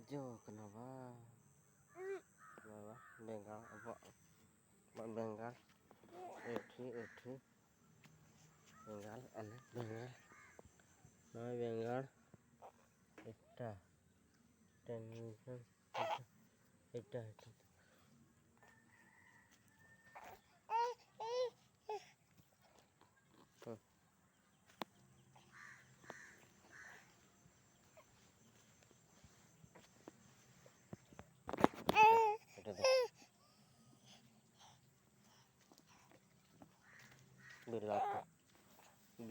aja kenapa kenapa bengkal apa bengkal edi bengkal aneh bengkal nah bengkal eda dan eda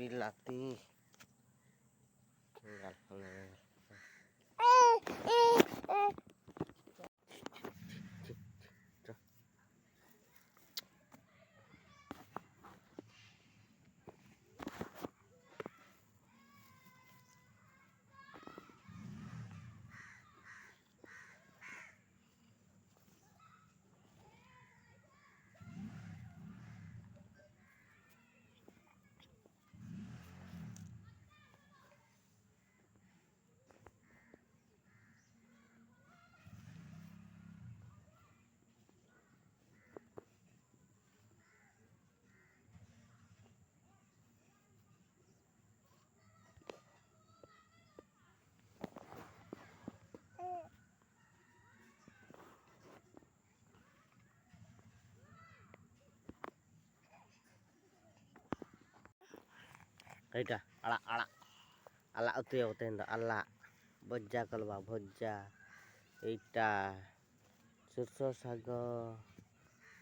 Bilati tinggal Ida ala utiu tenda ala भज्जा कलवा भज्जा इटा सुरसो साग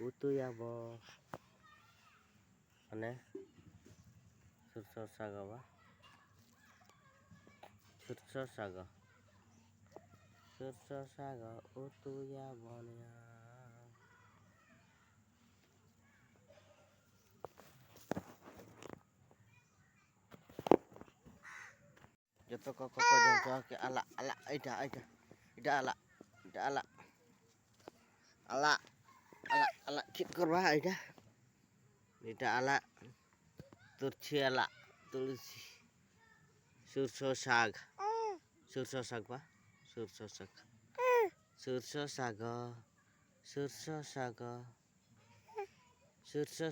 उतुयाब माने सुरसो साग बा सुरसो साग उतुयाब Joto koko jangan ke ala cikor bah ida ala turci ala tulsi surso sag bah surso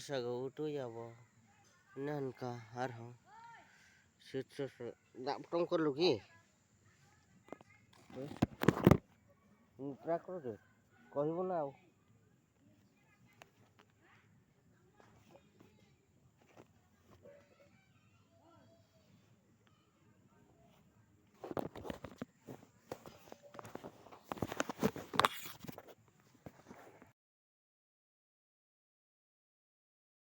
sag utu ya bo nan ka har ho surso dak potong kor lugi Mitra kro deh, kau ibu nau.